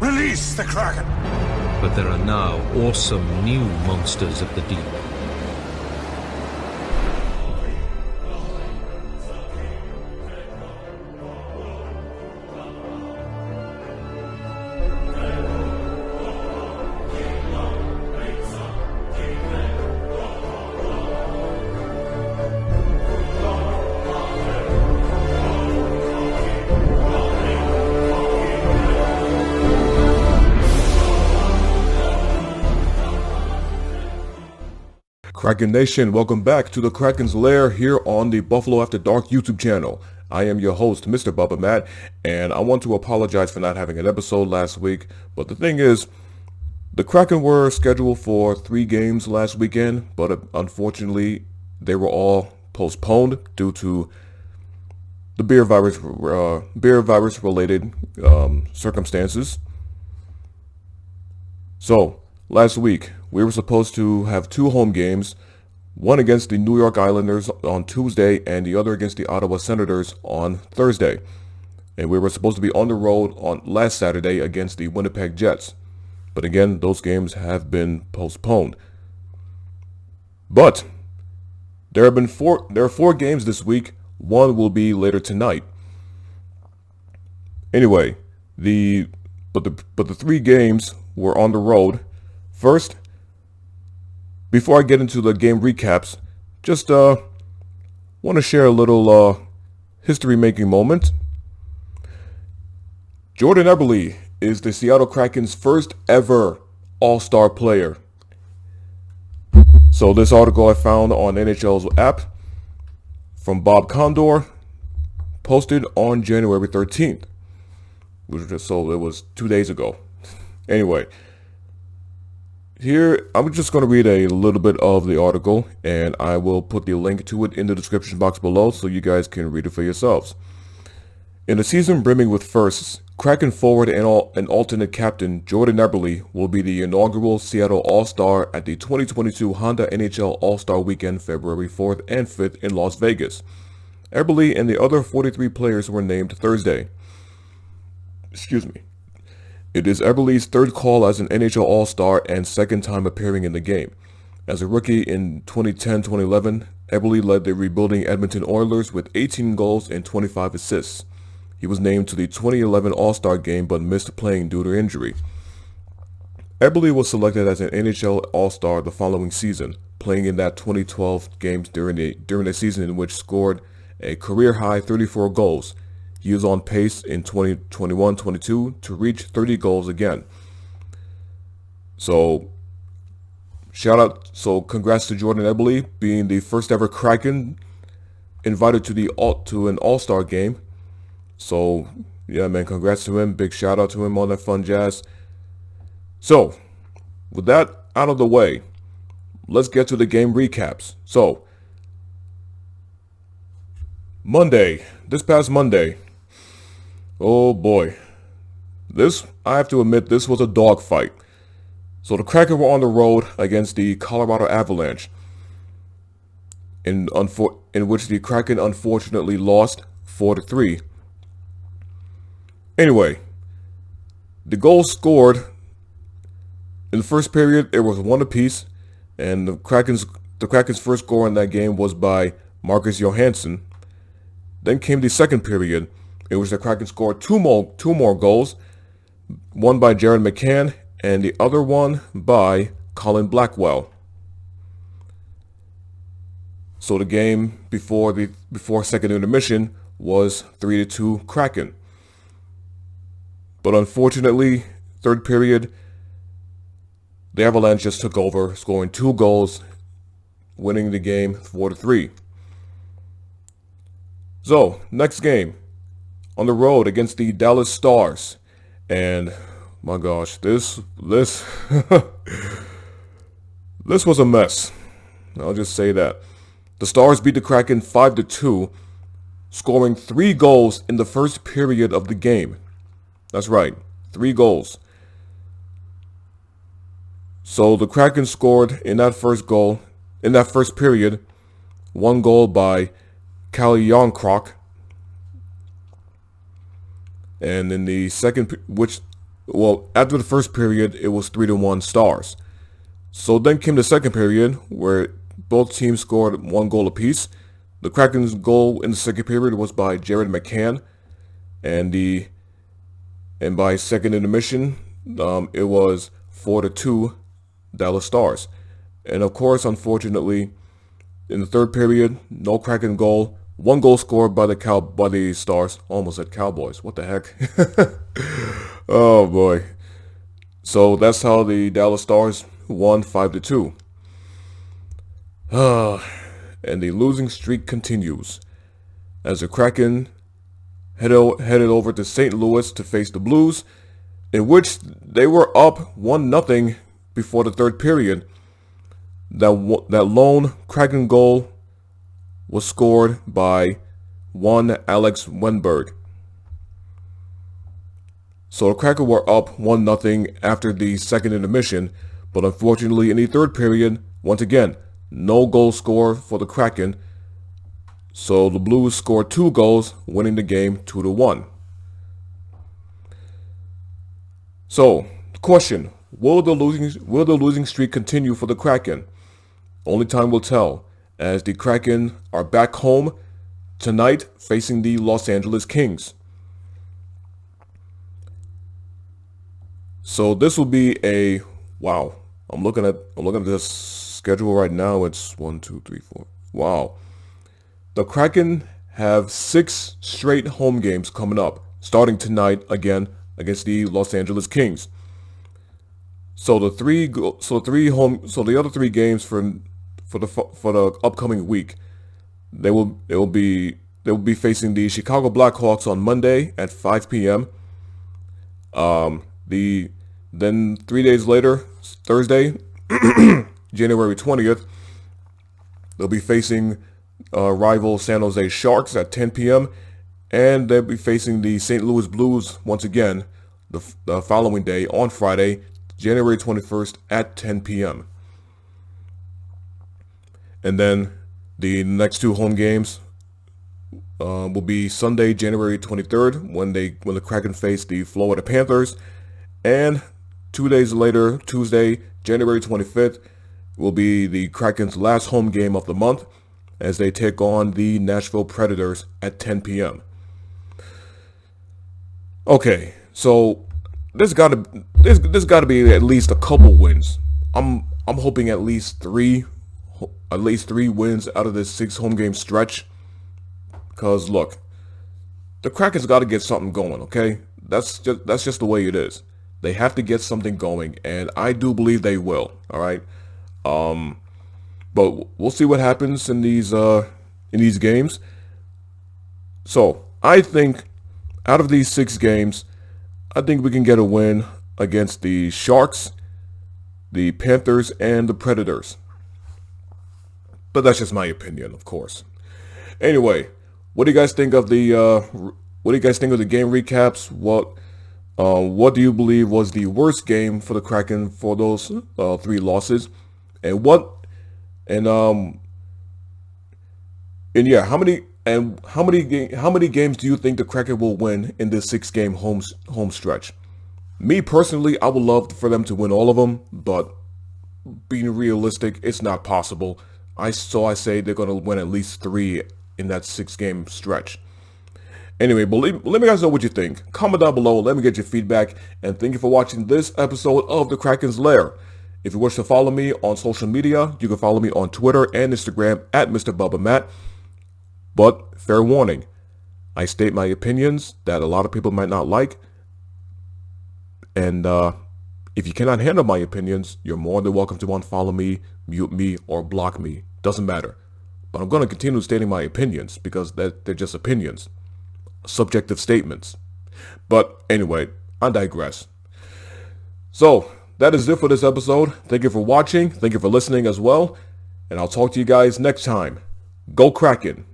Release the Kraken! But there are now awesome new monsters of the deep. Kraken Nation, welcome back to the Kraken's Lair here on the Buffalo After Dark YouTube channel. I am your host, Mr. Bubba Matt, and I want to apologize for not having an episode last week, but the thing is, the Kraken were scheduled for 3 games last weekend, but unfortunately, they were all postponed due to the beer virus related circumstances. So, last week, we were supposed to have 2 home games, one against the New York Islanders on Tuesday and the other against the Ottawa Senators on Thursday. And we were supposed to be on the road on last Saturday against the Winnipeg Jets. But again, those games have been postponed. But there are 4 games this week. One will be later tonight. Anyway, the 3 games were on the road. First, before I get into the game recaps, just want to share a little history-making moment. Jordan Eberle is the Seattle Kraken's first ever All-Star player. So this article I found on NHL's app from Bob Condor, posted on January 13th. So it was 2 days ago. Anyway. Here, I'm just going to read a little bit of the article, and I will put the link to it in the description box below so you guys can read it for yourselves. In a season brimming with firsts, Kraken forward and alternate captain Jordan Eberle will be the inaugural Seattle All-Star at the 2022 Honda NHL All-Star Weekend February 4th and 5th in Las Vegas. Eberle and the other 43 players were named Thursday. It is Eberle's 3rd call as an NHL All-Star and 2nd time appearing in the game. As a rookie in 2010-2011, Eberle led the rebuilding Edmonton Oilers with 18 goals and 25 assists. He was named to the 2011 All-Star game but missed playing due to injury. Eberle was selected as an NHL All-Star the following season, playing in that 2012 games during a season in which scored a career-high 34 goals. He is on pace in 2021-22 to reach 30 goals again. So, congrats to Jordan Eberle being the first ever Kraken invited to an All-Star game. So, yeah, man, congrats to him. Big shout out to him on that fun jazz. So, with that out of the way, let's get to the game recaps. So, this past Monday. Oh boy. I have to admit, this was a dogfight. So the Kraken were on the road against the Colorado Avalanche, in which the Kraken unfortunately lost 4-3. Anyway, the goals scored in the first period, it was 1 apiece, and the Kraken's first goal in that game was by Marcus Johansson. Then came the second period, in which the Kraken scored two more goals, one by Jared McCann and the other one by Colin Blackwell. So the game before second intermission was 3-2 Kraken. But unfortunately, third period, the Avalanche just took over, scoring 2 goals, winning the game 4-3. So, next game, on the road against the Dallas Stars. And, my gosh, this this was a mess. I'll just say that. The Stars beat the Kraken 5-2, scoring 3 goals in the first period of the game. That's right, 3 goals. So the Kraken scored in that first period, 1 goal by Calle Jarnkrok. And in the second, which Well, after the first period, it was 3-1 Stars. So then came the second period, where both teams scored 1 goal apiece. The Kraken's goal in the second period was by Jared McCann, and by second intermission, it was 4-2 Dallas Stars. And of course, unfortunately, in the third period, no Kraken goal. 1 goal scored by the Stars. Almost said Cowboys. What the heck? Oh boy. So that's how the Dallas Stars won 5-2. And the losing streak continues as the Kraken headed over to St. Louis to face the Blues, in which they were up 1-0 before the third period. That lone Kraken goal was scored by one Alex Wenberg. So the Kraken were up 1-0 after the second intermission, but unfortunately in the third period, once again, no goal scored for the Kraken. So the Blues scored 2 goals, winning the game 2-1. So, the question, will the losing streak continue for the Kraken? Only time will tell, as the Kraken are back home tonight facing the Los Angeles Kings. So this will be a wow. I'm looking at this schedule right now. It's 1, 2, 3, 4. Wow. The Kraken have 6 straight home games coming up, starting tonight again against the Los Angeles Kings. So the other 3 games for the upcoming week, they will be facing the Chicago Blackhawks on Monday at 5 p.m. Then 3 days later, Thursday, January 20th, they'll be facing rival San Jose Sharks at 10 p.m. and they'll be facing the St. Louis Blues once again the following day on Friday, January 21st at 10 p.m. And then the next 2 home games will be Sunday, January 23rd, when the Kraken face the Florida Panthers, and 2 days later, Tuesday, January 25th, will be the Kraken's last home game of the month as they take on the Nashville Predators at 10 p.m. Okay, so there's got to be at least a couple wins. I'm hoping at least three wins out of this 6 home game stretch. Because look, the Kraken's got to get something going. Okay, that's just the way it is. They have to get something going, and I do believe they will. All right, but we'll see what happens in these games. So I think out of these 6 games, I think we can get a win against the Sharks, the Panthers, and the Predators. But that's just my opinion, of course. Anyway, what do you guys think of the game recaps? What do you believe was the worst game for the Kraken for those 3 losses? And how many games do you think the Kraken will win in this 6-game home stretch? Me personally, I would love for them to win all of them, but being realistic, it's not possible. I say they're going to win at least 3 in that 6-game stretch. Anyway, but let me guys know what you think. Comment down below, let me get your feedback, and thank you for watching this episode of the Kraken's Lair. If you wish to follow me on social media, you can follow me on Twitter and Instagram at Mr. Bubba Matt. But fair warning, I state my opinions that a lot of people might not like, and if you cannot handle my opinions, you're more than welcome to unfollow me, mute me, or block me. Doesn't matter. But I'm going to continue stating my opinions because they're just opinions. Subjective statements. But anyway, I digress. So, that is it for this episode. Thank you for watching. Thank you for listening as well. And I'll talk to you guys next time. Go Kraken!